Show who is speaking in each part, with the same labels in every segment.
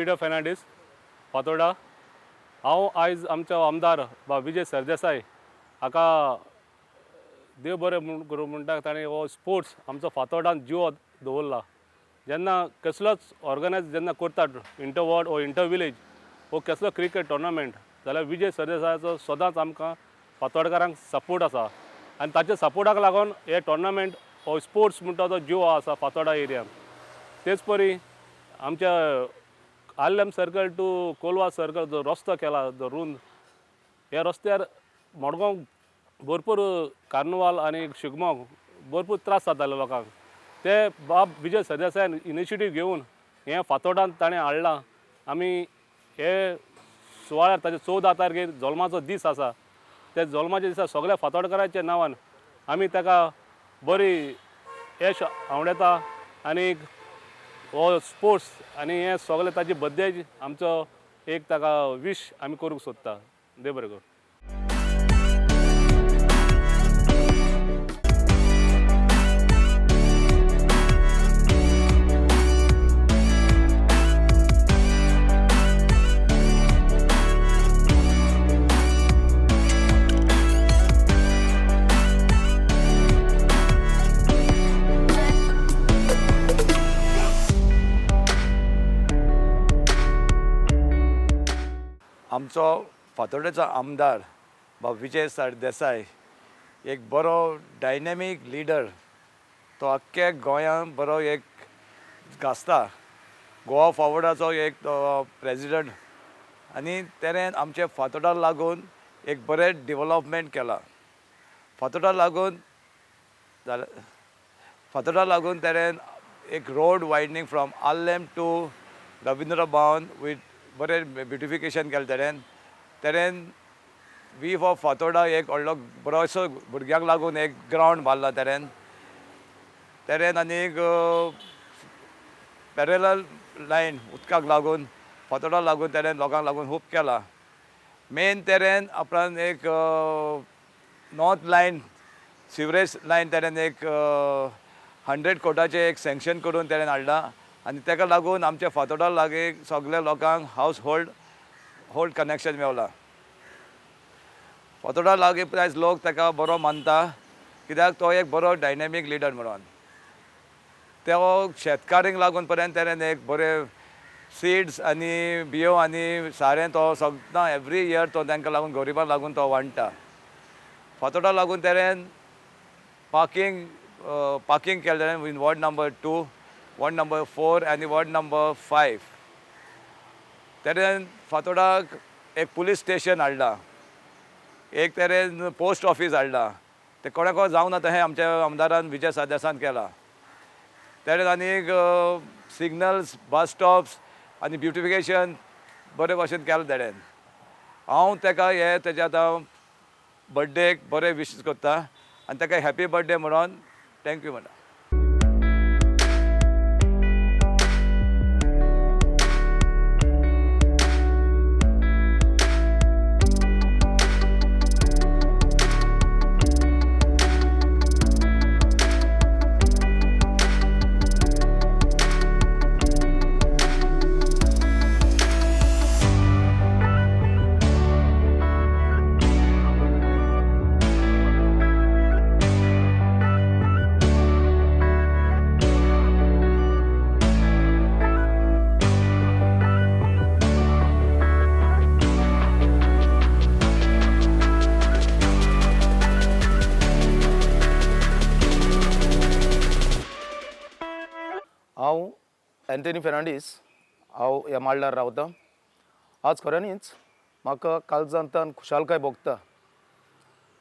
Speaker 1: Peter Fernandes Fatorda. हांव आयज आमचो आमदार बा विजय सरदेसाय हाका देव बरें करूं म्हणटा ताणें हो स्पोर्ट्स आमचो फातोर्डान जीव दवरला। जेन्ना कसलोच ऑर्गनायज जेन्ना करतात इंटर वॉर्ड ओ इंटर विलेज वो कसलो क्रिकेट टोर्नामेंट जाल्यार विजय सरदेसायाचो सदांच आमकां फातोर्डकारांक सपोर्ट आसा आनी ताच्या सपोर्टाक लागून हे टोर्नामेंट हो स्पोर्ट्स म्हणटा तो जीव आसा फातोर्डा एरियान। तेच परी आमच्या आल्लम सर्कल टू कोलवा सर्कल जो रस्तो केला जो रुंद ह्या रस्त्यार मडगांव भरपूर कार्निवाल आनी शिगमोक भरपूर त्रास जाताले लोकांक। ते बाब विजय सरदेसायान इनिशिएटीव घेवन हें फातोर्डान ताणें हाडलां। आमी हे सुवाळ्यार ताचे 14 तारखेर जल्माचो दीस आसा। त्या जल्माच्या दिसा सगळ्या फातोर्डकारांच्या नांवान आमी ताका बरी यश आवडता आनी हो स्पोर्ट्स आनी हे सगळे ताची बर्थडे आमचो एक ताका विश आमी करूंक सोदता। देव बरें करूं।
Speaker 2: आमचो फातोर्डेचो आमदार बा विजय सरदेसाय एक बरो डायनॅमीक लिडर। तो आख्ख्या गोंयांत बरो एक गाजता। गोवा फॉरवर्डाचो एक प्रेजिडंट आनी तेणें आमचे फातोर्डाक लागून एक बरें डेवलपमेंट केला। फातोर्डाक लागून तेणें एक रोड वायडनींग फ्रॉम आल्लेम टू रविंद्र भवन वीथ बरें ब्युटिफिकेशन केलें। तेणें वी फॉर फातोर्डा एक व्हडलो बरोसो भुरग्यांक लागून एक ग्रावंड बांदला। तेणें आनीक पॅरलल लायन उदकाक लागून फातोर्डाक लागून तेणें लोकांक लागून खूब केला। मेन तेणें आपणान एक नॉर्थ लायन सिवरेज लायन तेणें एक 100 कोटाचें एक सँक्शन करून तेणें हाडला आनी ताका लागून आमच्या फातोर्डा लागीं सगळ्या लोकांक हावस होल्ड कनेक्शन मेवलां। फातोर्डा लागीं आयज लोक ताका बरो मानता कित्याक तो एक बरो डायनॅमीक लिडर म्हणून। तो शेतकारांक लागून पर्यंत तेणें एक बरें सीड्स आनी बियो आनी सारें तो सदां एवरी इयर तो तांकां लागून गरिबांक लागून तो वांटता। फातोर्डा लागून तेणें पार्किंग केलें in ward number 2, ward number 4 आनी वॉर्ड नंबर 5। तेणें फातोर्डाक एक पुलीस स्टेशन हाडला, एक तेणें पोस्ट ऑफिस हाडला। ते कोणाको जावना तशें आमच्या आमदारान विजय सरदेसान केला। तेणें आनीक सिग्नल्स, बस स्टॉप्स आनी ब्युटिफिकेशन बरे भशेन केलें तेणें। हांव ताका तेजे आतां बर्थडेक बरे विशीस करता आनी ताका हॅपी बर्थडे म्हणून थँक्यू म्हणटा।
Speaker 3: हांव एंथनी फर्नांडीस हांव ह्या माळ्ळार रावतां। आज खऱ्यांनीच म्हाका काळजांतान खुशालकाय भोगता,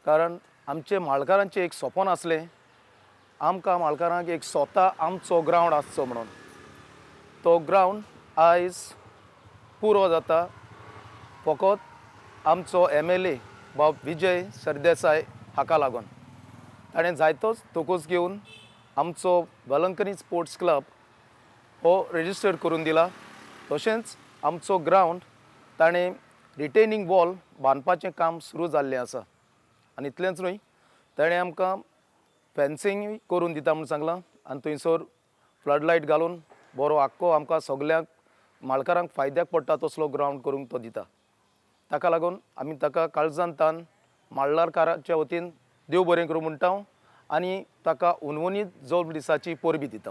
Speaker 3: कारण आमचे माळकारांचें एक सपन आसलें आमकां माळकारांक एक स्वता आमचो ग्रावंड आसचो म्हणून। तो ग्रावंड आयज पुरो जाता फकत आमचो MLA बाब विजय सरदेसाय हाका लागून। ताणें जायतोच तोकूच घेवन आमचो वेलंकनी स्पोर्ट्स क्लब हो रेजिस्टर करून दिला। तशेंच आमचो ग्रावंड ताणें रिटेनिंग वॉल बांदपाचें काम सुरू जाल्लें आसा आनी इतलेंच न्हय, ताणें आमकां फेन्सिंग करून दिता म्हूण सांगलां आनी थंयसर फ्लड लायट घालून बरो आख्खो आमकां सगल्यांक माळकारांक फायद्याक पडटा तसलो ग्रावंड करूंक तो दिता. ताका लागून आमी ताका काळजांतान माळ्ळारकाराच्या वतीन देव बरें करूं म्हणटा आनी ताका उनवनीत जल्म दिसाची परबी दिता.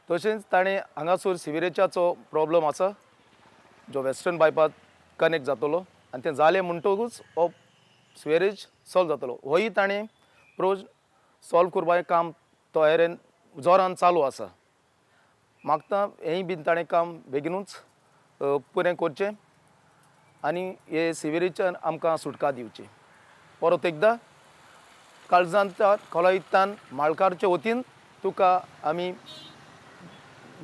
Speaker 3: तशेंच ताणें हांगासर सिवेरेजाचो प्रॉब्लम आसा जो वेस्टर्न बायपास कनेक्ट जातलो आनी तें जालें म्हणटकूच हो सिवेरेज सॉल्व जातलो. होय ताणें प्रोज सॉल्व करपाचें काम तयारेन जोरान चालू आसा. मागता हेंय बीन ताणें काम बेगीनूच पुरें करचें आनी हे सिवेरेजान आमकां सुटका दिवची. परत एकदां काळजांच्या खोलायेंतल्यान माळकारचे वतीन तुका आमी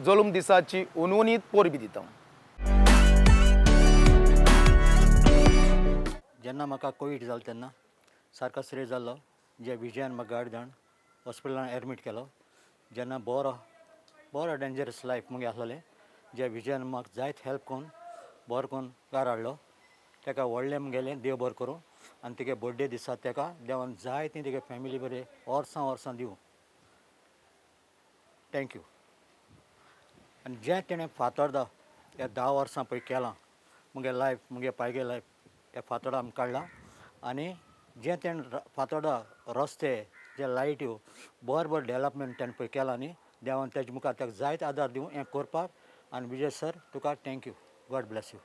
Speaker 3: जल्म दिसाची उनवनीत परबी दिता.
Speaker 4: जेन्ना म्हाका कोवीड जालो तेन्ना सारको सिरियस जाल्लो. जे विजयान म्हाका गाडी धाडून हॉस्पिटलान एडमीट केलो. जेन्ना बरो डेंजरस लायफ मुगे आसलेलें. जे विजयान म्हाका जायत हेल्प करून बरो करून घरा हाडलो. ताका व्हडलें मुगेलें देव बरें करूं आनी तेगे बर्थडे दिसा ताका देवान जायतीं तेगे फॅमिली बरें वर्सां दिवं. थँक्यू. आनी जें तेणें फातोर्डा हे 10 वर्सां पळय केलां मुगे लायफ मुगे पायगे लायफ हे फातोर्डा आमकां काडला. आनी जें तेणें फातोर्डा रस्ते जे लायट्यो बरो डेवलपमेंट तेणें पळय केला न्ही देवान तेजे मुखार ताका जायत आदार दिवं हें करपाक. आनी विजय सर तुका थँक्यू. God bless you.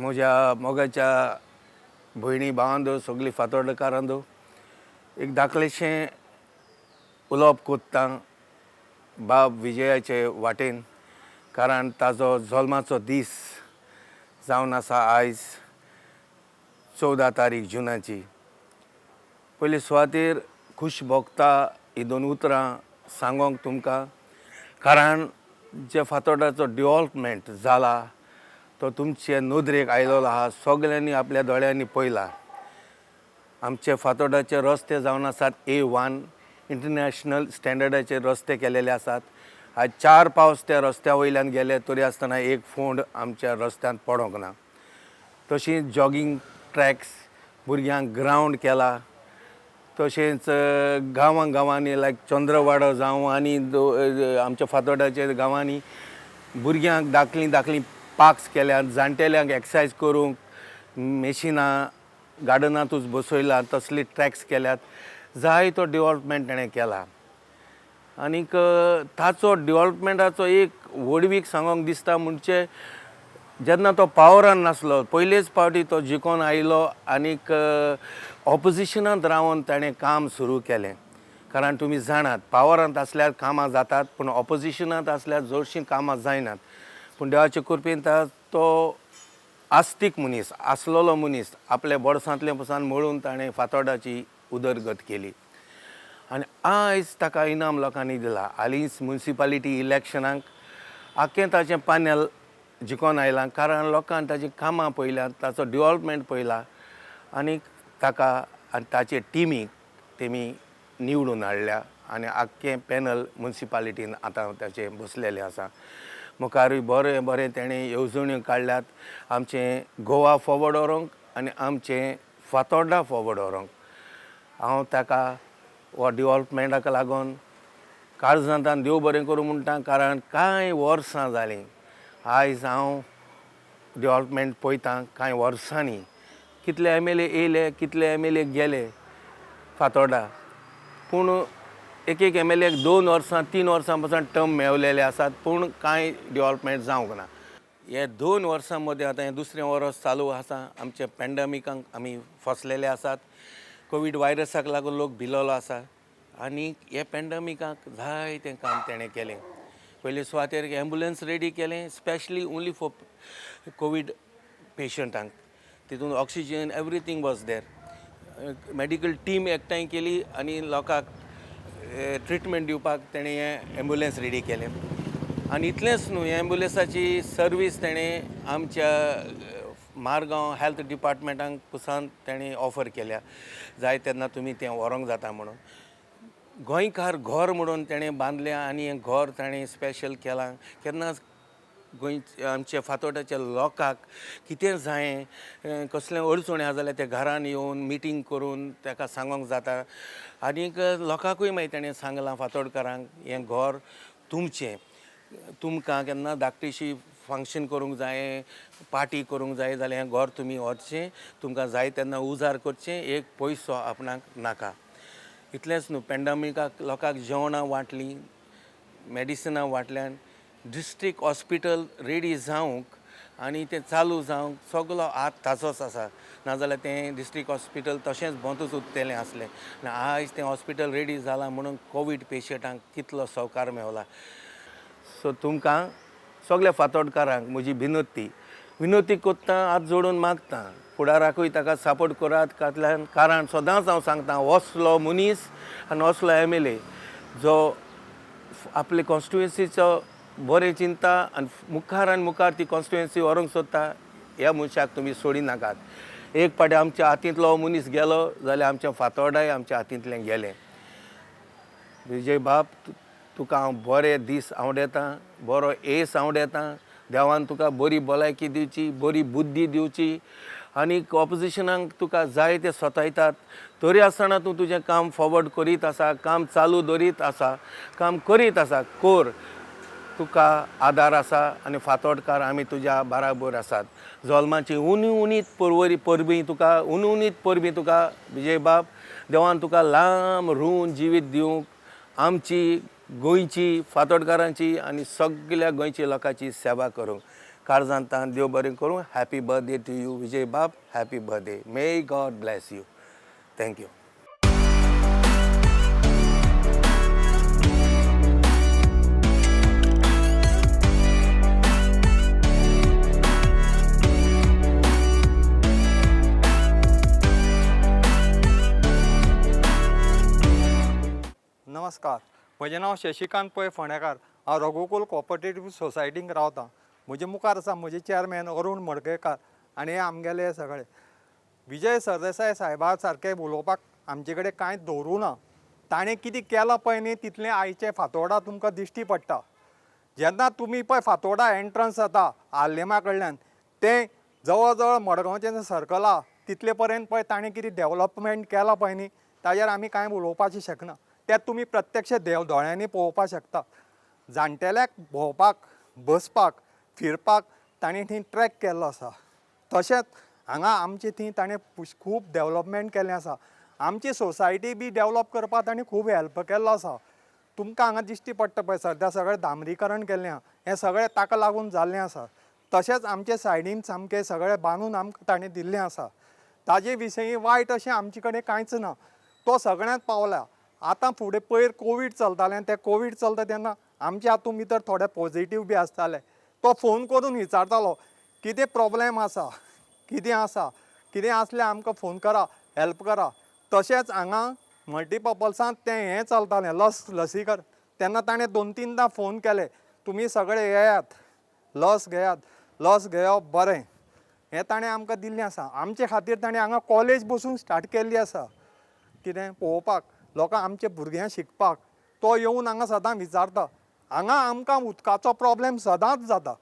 Speaker 3: म्हज्या मोगाच्या भयणी भावांदो सगळीं फातोर्डेकारांदो एक धाकलेशें उलोवप कोत्ता बाब विजयाचे वाटेन. कारण ताजो जल्माचो दीस जावन आसा आयज 14 तारीख जुनाची. पयली सुवातेर खूश भोगता ही 2 उतरां सांगोंक तुमकां. कारण जे फातोर्डाचो डेवलपमेंट जाला तो तुमचे नोदरेक आयलोलो आहा. सगल्यांनी आपल्या दोळ्यांनी पळयला. आमचे फातोर्डाचे रस्ते जावन आसात A1 इंटरनॅशनल स्टँडर्डाचे रस्ते केलेले आसात. आज 4 पावस त्या रस्त्या वयल्यान गेले तरी आसतना एक फोंड आमच्या रस्त्यान पडोंक ना. तशींच जॉगिंग ट्रॅक्स भुरग्यांक ग्रावंड केला. तशेंच गांवांनी लायक चंद्रवाडो जावं आनी आमच्या फातोर्डाच्या गांवांनी भुरग्यांक धाकलीं पार्क्स केल्यात. जाणटेल्यांक एक्सरसायज करूंक मेशिनां गार्डनांतूच बसयला तसली ट्रॅक्स केल्यात. जायतो डेवलपमेंट ताणें केला. आनीक ताचो डेवलपमेंटाचो एक व्हडवीक सांगोंक दिसता म्हणजे जेन्ना तो पावरान नासलो पयलेच फावटी तो जिखून आयलो आनीक ऑपोजिशनांत रावन ताणें काम सुरू केलें. कारण तुमी जाणात पावरांत आसल्यार कामां जातात पूण ऑपोजिशनांत आसल्यार चडशीं कामां जायनात. पूण देवाचे कृपेन तो आस्तीक मनीस आसलोलो मनीस आपल्या बोडसांतले पसान मळून ताणें फातोर्डाची उदरगत केली. आनी आयज ताका इनाम लोकांनी दिला. हालींच म्युनिसिपालिटी इलेक्शनाक आख्खें ताचें पॅनल जिखोन आयलां. कारण लोकांनी ताची कामां पळयल्यात ताचो डेवलपमेंट पळयला आनीक ताका आनी ताचे टिमीक तेमी निवडून हाडल्या. आनी आख्खें पॅनल म्युनिसिपालिटीन आतां ताचे बसलेलें आसा. मुखारूय बरें तेणें येवजण्यो काडल्यात आमचें गोवा फॉवर्ड व्हरूंक आनी आमचें फातोर्डा फॉवर्ड व्हरूंक. हांव ताका हो डेवलपमेंटाक लागून काळजांतान देव बरें करूं म्हणटा. कारण कांय वर्सां जालीं आयज हांव डेवलपमेंट पळयतां. कांय वर्सांनी कितले MLA येयले कितले MLA गेले फातोर्डा पूण एक MLA 2 वर्सां 3 वर्सां पासून टर्म मेळलेले आसात पूण कांय डेवलपमेंट जावंक ना. हे 2 वर्सां मदीं आतां हें 2रे वर्स चालू आसा. आमचे पॅन्डेमिकांक आमी फसलेले आसात. कोवीड वायरसाक लागून लोक भिलोलो आसा आनी हे पॅन्डेमिकाक जायतें काम तेणें केलें. पयले सुवातेर एम्बुलन्स रेडी केलें स्पेशली ओन्ली फॉर कोवीड पेशंटांक. तितून oxygen everything was there. Medical team एकठांय केली आनी लोकांक ट्रिटमेंट दिवपाक तेणें हें एम्बुलन्स रेडी केलें. आनी इतलेंच न्हू, एम्बुलन्साची सर्वीस तेणें आमच्या
Speaker 5: मारगांव हेल्थ डिपार्टमेंटाक पुसान तेणी ऑफर केल्या जाय तेन्ना तुमी तें व्हरोंक जाता म्हणून. गोंयकार घर म्हणून तेणें बांदलें आनी हें घर ताणें स्पेशल केलां. केन्ना गोंय आमचे फातोर्डाच्या लोकांक कितें जायें कसलें अडचण आहा जाल्यार ते घरान येवन मिटींग करून ताका सांगोंक जाता. आनीक लोकांकूय मागीर तेणें सांगलां फातोर्डकारांक हें घर तुमचें. तुमकां केन्ना धाकटीशी फंक्शन करूंक जाय, पार्टी करूंक जाय जाल्यार हें घर तुमी व्हरचें. तुमकां जाय तेन्ना उजार करचें, एक पयसो आपणाक नाका. इतलेंच न्हू, पॅन्डेमिकाक लोकांक जेवणां वांटलीं, मेडिसिनां वांटल्यान. डिस्ट्रिक्ट हॉस्पिटल रेडी जावंक आनी तें चालू जावंक सगलो हात ताचोच आसा. नाजाल्यार तें डिस्ट्रिक्ट हॉस्पिटल तशेंच बंदूच उरतलें आसलें. आनी आयज तें हॉस्पिटल रेडी जालां म्हणून कोवीड पेशंटांक कितलो सहकार मेवला. सो तुमकां सगल्या फातोर्डकारांक म्हजी विनोती कोत्ता, हात जोडून मागता, फुडाराकूय ताका सपोर्ट करात. कारण सदांच हांव सांगता, असलो मनीस आनी असलो MLA जो आपले कॉन्स्टिट्युएन्सीचो बरें चिंता आनी मुखार ती कॉन्स्टिट्युएन्सी व्हरोंक सोदता, ह्या मनशाक तुमी सोडी नाकात. एक पाटी आमच्या हातींतलो मनीस गेलो जाल्यार आमच्या फातोर्डाय आमच्या हातींतलें गेलें. विजय बाब, तुका हांव बरे दीस आवडेतां, बरो एस आवडेतां. देवान तुका बरी भलायकी दिवची, बरी बुद्धी दिवची. आनीक ऑपोजिशनाक तुका जाय ते सतायतात, तरी आसतना तूं तुजें काम फॉरवर्ड करीत आसा, काम चालू दवरीत आसा, काम करीत आसा. कोर, तुका आदार आसा आनी फातोर्डकार आमी तुज्या बाराबर आसात. जल्माची उणीत परबीं तुका विजय बाब, देवान तुका लांब रुंद जिवीत दिवंक, आमची गोंयची, फातोर्डकारांची आनी सगल्या गोंयच्या लोकांची सेवा करूंक. काळजांतान देव बरें करूं. हॅपी बर्थडे टू यू विजय बाब. Happy birthday. May God bless you. Thank you.
Speaker 6: नमस्कार, म्हजें नांव शशिकांत पै फोंडेकार. हांव रघुकुल कॉपरेटिव्ह सोसायटींत रावतां. म्हजे मुखार आसा म्हजे चेअरमॅन अरुण मडकयकार आनी हे आमगेले सगळे. विजय सरदेसाय साहेबा सारके उलोवपाक आमचे कडेन कांयच दवरूं ना. ताणें कितें केलां पळय न्ही तितलें आयचे फातोर्डा तुमकां दिश्टी पडटा. जेन्ना तुमी पळय फातोर्डा एंट्रन्स जाता आल्लेमा कडल्यान, तें जवळ जवळ मडगांवचें सर्कल आहा तितले पर्यंत पळय ताणें कितें डेवलपमेंट केलां पळय न्ही, ताजेर आमी कांय उलोवपाचें शकना. तें तुमी प्रत्यक्ष दोळ्यांनी पळोवपाक शकता. जाणटेल्यांक भोंवपाक, बसपाक, फिरपाक ताणें थंय ट्रॅक केल्लो आसा. तशेंच हांगा आमचे थंय ताणें खूब डेवलपमेंट केल्लें आसा. आमची सोसायटी बी डेवलप करपाक ताणें खूब हेल्प केल्लो आसा. तुमकां हांगा दिश्टी पडटा पळय सद्या सगळें डांबरीकरण केल्लें आहा, हें सगळें ताका लागून जाल्लें आसा. तशेंच आमचे सायडीन सामकें सगळें बांदून आमकां ताणें दिल्लें आसा. ताजे विशयी वायट अशें आमचे कडेन कांयच ना. तो सगळ्यांत पावला. आतां फुडें पयर कोवीड चलतालें, तें कोवीड चलता तेन्ना आमचे हातूंत भितर थोडे पॉझिटीव बी आसताले. तो फोन करून विचारतालो कितें प्रॉब्लेम आसा, कितें आसा, कितें आसल्यार आमकां फोन करा, हेल्प करा. तशेंच हांगा मल्टीपर्पल्सांत तें हें चलतालें लसीकरण. तेन्ना ताणें 2-3दां फोन केले, तुमी सगळे येयात, लस घेवप बरें. हें ताणें आमकां दिल्लें आसा. आमचे खातीर ताणें हांगा कॉलेज बसून स्टार्ट केल्ली आसा. कितें पळोवपाक, लोकांक आमचे भुरग्यां शिकपाक. तो येवन हांगा सदां विचारता. हांगा आमकां उदकाचो प्रॉब्लेम सदांच जाता.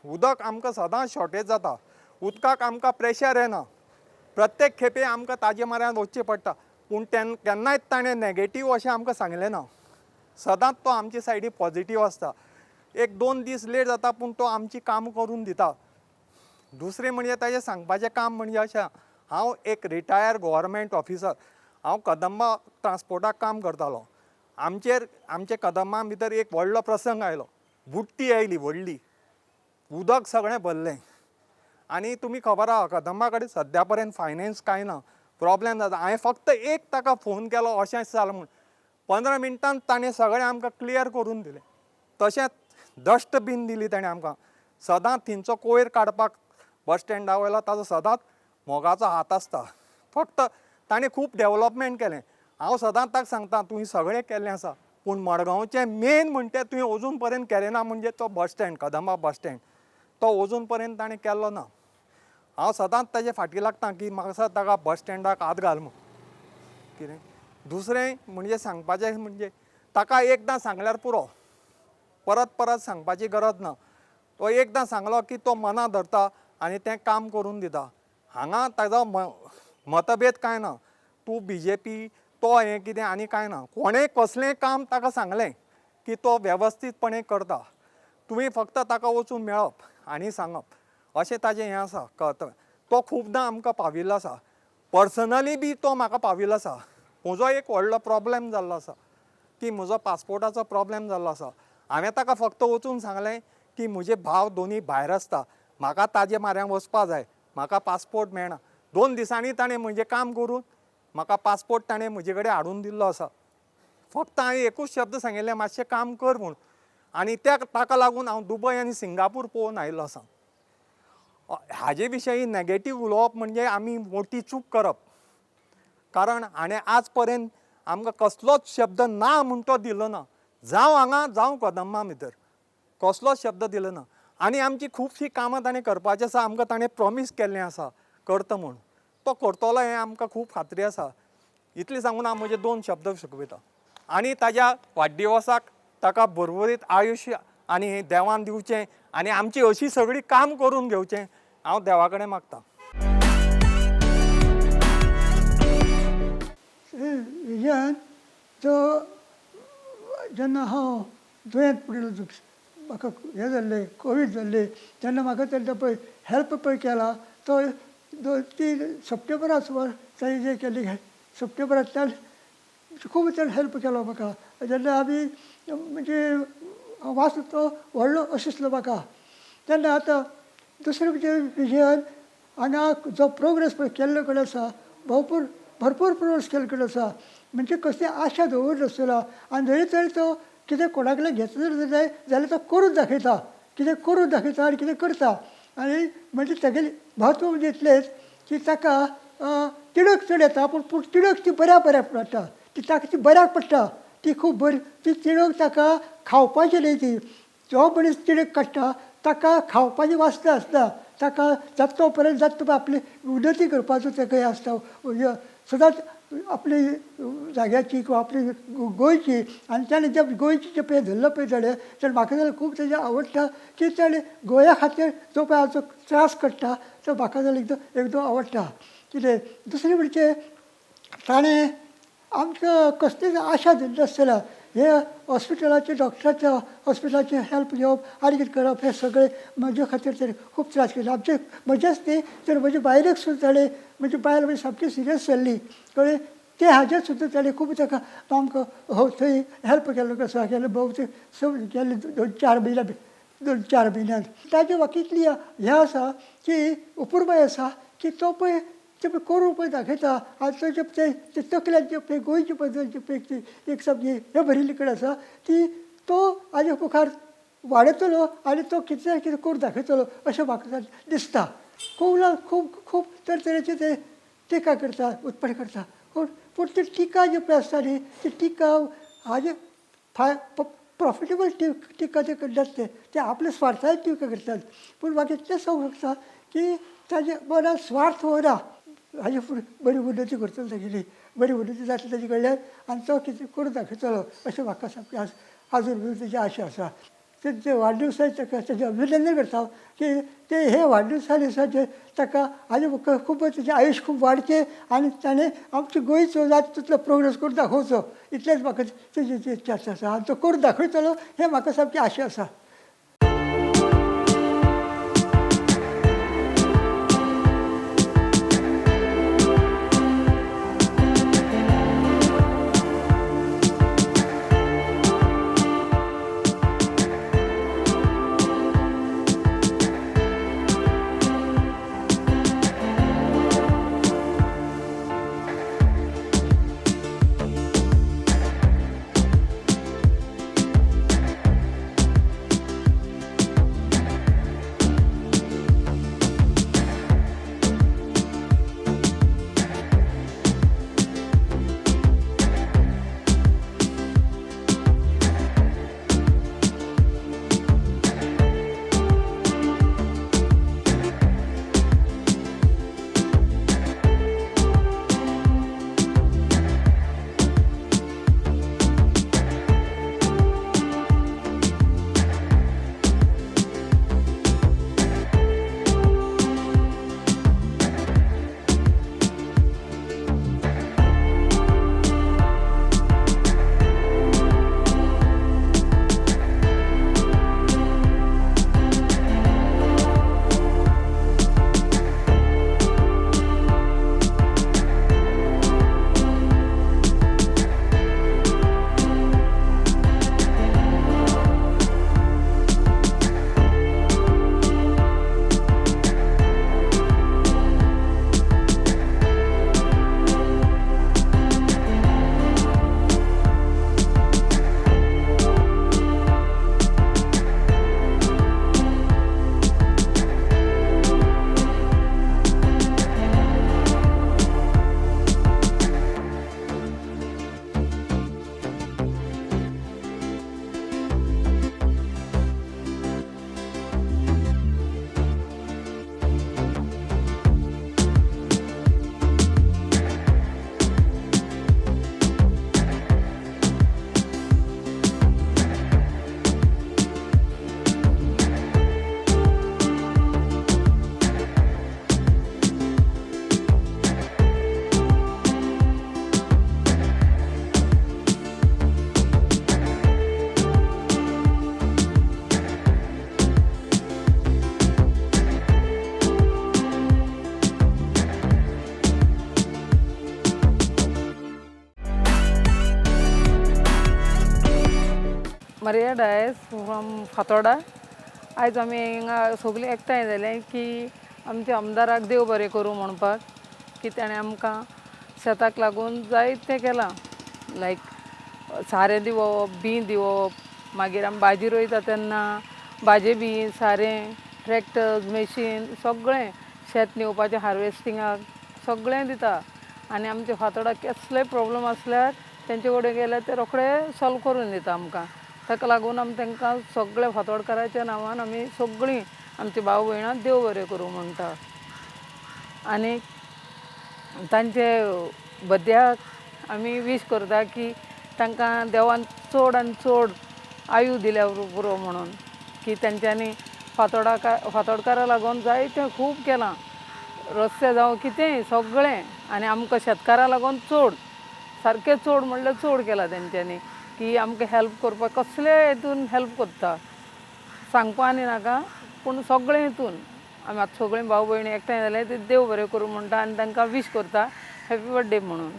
Speaker 6: उदक आमकां सदां शॉर्टेज जाता. उदकाक आमकां प्रेशर येना. प्रत्येक खेपे आमकां ताजे म्हऱ्यांत वचचें पडटा. पूण केन्नाच ताणें नॅगेटीव अशें आमकां सांगलें ना. सदांच तो आमचे सायडी पॉझिटीव आसता. 1-2 दीस लेट जाता पूण तो आमची काम करून दिता. दुसरें म्हणजे ताजें सांगपाचें काम म्हणजे अशें, हांव एक रिटायर गव्हर्मेंट ऑफिसर. हांव कदंबा ट्रान्सपोर्टाक काम करतालो. आमचे कदंबा भितर एक व्हडलो प्रसंग आयलो. बुट्टी आयली व्हडली, उदक सगळें भरलें. आनी तुमी खबर आहा कदंबा कडेन सद्या पर्यंत फायनान्स कांय ना, प्रॉब्लेम जाता. हांवें फक्त एक ताका फोन केलो अशेंच जालां म्हूण. 15 मिनटांत ताणें सगळें आमकां क्लियर करून दिलें. तशेंच डस्टबीन दिली ताणें आमकां. सदां थंयचो कोयर काडपाक बस स्टँडा वयलो ताजो सदांच मोगाचो हात आसता. फक्त ताणें खूब डेवलपमेंट केलें. हांव सदांच ताका सांगता, तुवें सगळें केल्लें आसा पूण मडगांवचें मेन म्हणटा तें तुवें अजून पर्यंत केलें ना, म्हणजे तो bus stand, Kadamba bus stand. तो अजून पर्यंत ताणें केल्लो ना. हांव सदांच ताजे फाटीं लागता की म्हाका ताका बस स्टँडाक हात घाल म्हूण कितें. दुसरें म्हणजे सांगपाचें म्हणजे ताका एकदां सांगल्यार पुरो, परत परत सांगपाची गरज ना. तो एकदां सांगलो की तो मना धरता आनी तें काम करून दिता. हांगा ताजो मतभेद कांय ना. तूं BJP तो हें कितें आनी कांय ना. कोणेंय कसलेंय काम ताका सांगलें की तो वेवस्थीतपणे करता. तुमी फक्त ताका वचून मेळप आनी सांगप अशें ताजें हें आसा कर्तव्य. तो खुबदां आमकां पाविल्लो आसा. पर्सनली बी तो म्हाका पाविल्लो आसा. म्हजो एक व्हडलो प्रॉब्लेम जाल्लो आसा की म्हजो पासपोर्टाचो प्रॉब्लेम जाल्लो आसा. हांवें ताका फक्त वचून सांगलें की म्हजे भाव दोनी भायर आसता, म्हाका ताजे म्हाऱ्यांत वचपा जाय, म्हाका पासपोर्ट मेळना. 2 दिसांनी ताणें म्हजें काम करून म्हाका पासपोर्ट ताणें म्हजे कडेन हाडून दिल्लो आसा. फक्त हांवें एकूच शब्द सांगिल्लें मातशें काम कर म्हूण. आनी ताका लागून हांव दुबय आनी सिंगापूर पळोवन आयिल्लो आसा. हाजे विशयी नॅगेटीव उलोवप म्हणजे आमी मोठी चूक करप. कारण हाणें आज पर्यंत आमकां कसलोच शब्द ना म्हूण तो दिलो ना. जावं हांगा जावं कदंबा भितर कसलोच शब्द दिलो ना. आनी आमची खुबशीं कामां ताणें करपाचीं आसा. आमकां ताणें प्रॉमीस केल्लें आसा करता म्हूण. तो करतलो हें आमकां खूब खात्री आसा. इतलें सांगून हांव म्हजे 2 शब्द सोंपयतां. आनी ताज्या वाडदिवसाक ताका भरभरीत आयुश्य आनी देवान दिवचें आनी आमची अशी सगळीं काम करून घेवचें हांव देवा कडेन मागतां.
Speaker 7: विजयान तो जेन्ना हांव दुयेंत पडिल्लो, म्हाका हें जाल्लें कोवीड जाल्लें, तेन्ना म्हाका तेन्ना पळय हेल्प पळय केला तो 2-3 सप्टेंबरा सुमार ताणें जें केलें सप्टेंबरांतल्यान खूब ताणें हेल्प केलो म्हाका. जेन्ना आमी म्हणजे वाचलो तो व्हडलो अशें दिसलो म्हाका. तेन्ना आतां दुसरें म्हणजे विजयान हांगा जो प्रोग्रेस पळय केल्लो कडेन आसा, भरपूर प्रोग्रेस केल्लो कडेन आसा. म्हणजे कसली आशा दवरनासतना आनी जरी तर तो कितें कोणा कडल्यान घेतलो जाय जाल्यार तो करून दाखयता, कितें करून दाखयता आनी कितें करता. आनी म्हणजे तेगेलें म्हत्व म्हणजे इतलेंच की ताका तिडक चड येता पूण तिडक ती बऱ्याक पडटा. ताका ती बऱ्याक पडटा, ती खूब बरी. ती तिडक ताका खावपाची न्ही. ती जो मनीस तिडक काडटा ताका खावपाची वासना आसना. ताका जाता पर्यंत जाता आपली उन्नती करपाचो ताका हें आसता. सदांच आपली जाग्याची किंवा आपली गोंयची. आनी ताणें जे गोंयची जे पळय धरलो पळय ताणें म्हाका जाल्यार खूब ताजें आवडटा की ताणें गोंया खातीर जो पळय हाचो त्रास काडटा तो म्हाका जाल्यार एकदम आवडटा. कितें दुसरें म्हणजे ताणें आमकां कसलीच आशा दिनासतना हे हॉस्पिटलाचे डॉक्टराच्या हॉस्पिटलाची हेल्प घेवप आनी कितें करप हें सगळें म्हजे खातीर ताणें खूब त्रास केले. म्हजेच न्ही तर म्हजे बायलेक सुद्दां ताणें म्हणजे बायल म्हणजे सामकी सिरियस जाल्ली कळ्ळें. ते हाजेर सुद्दां ताणें खूब ताका आमकां थंय हेल्प केल्लो कसो केलो. भोवती गेले 2-4 म्हयन्यान. ताजे म्हाका इतली हें आसा की उपुरबाय आसा की तो पळय ते पळय करून पळय दाखयता. आनी ते तकल्यान जे पळय गोंयचे पद्दतीचे पळय एक सामकी हें भरिल्ली कडेन आसा ती तो हाजे मुखार वाडयतलो आनी तो कितें ना कितें करून दाखयतलो अशें म्हाका दिसता. खूब तरेचे ते टिका करता, उत्पन्न करता. पूण ती टिका जी पळय आसता न्ही ती टिका हाजे प्रॉफिटेबल टिका जे करतात ते आपले स्वार्थान टिका करतात. पूण म्हाका इतलें सांगूंक शकता की ताजे मनान स्वार्थ वयना. हाजे फुडें बरी उन्नती करतलो तागेली, बरी उन्नती जातली ताजे कडल्यान आनी तो कितें करून दाखयतलो अशें म्हाका सामकें आजून ताजी आशा आसा. ते वाडदिवसाचे ताका ताजें अभिनंदन करता की ते हे वाडदिवसा दिसाचे ताका हाजे म्हाका खूब ताजें आयुश्य खूब वाडचें आनी ताणें आमची गोंयचो जाता तितलो प्रोग्रेस करून दाखोवचो इतलेंच म्हाका तेजी इच्छा आसा. आनी तो करून दाखयतलो हें म्हाका सामकी आशा आसा.
Speaker 8: Maria Dias from Fatorda. आयज आमी हिंगा सगळीं एकठांय जाले की आमच्या आमदाराक देव बरें करूं म्हणपाक की ताणें आमकां शेताक लागून जायतें केलां. लायक सारें दिवप, बीं दिवप, मागीर आमी भाजी रोयता तेन्ना भाजे बी, सारें, ट्रॅक्टर्स, मशीन सगळें शेत निवपाचें हार्वेस्टिंगाक सगळें दिता. आनी आमच्या फातोर्डाक कसलेय प्रॉब्लम आसल्यार तेंचे कडेन गेल्यार ते रोखडे सॉल्व करून दिता आमकां. ताका लागून आमी तांकां सगळे फातोर्डकाराच्या नांवान आमी सगळीं आमची भाव भयणां देव बरें करूं म्हणटा. आनी तांचे बड्ड्याक आमी वीश करता की तांकां देवान चड आनी चड आयू दिल्या पुरो म्हणून की तेंच्यांनी फातोर्डकारा लागून जायतें खूब केलां. रस्ते जावं कितेंय सगळें. आनी आमकां शेतकारां लागून चड सारकें चड म्हणल्यार चड केलां तेंच्यांनी की आमकां हेल्प करपाक कसलेय हितून हेल्प करता. सांगपा आनी नाका पूण सगळें हितून आमी आतां सगळीं भाव भयणी एकठांय जाले ते देव बरें करूं म्हणटा आनी तांकां वीश करता हॅपी बर्थडे म्हणून.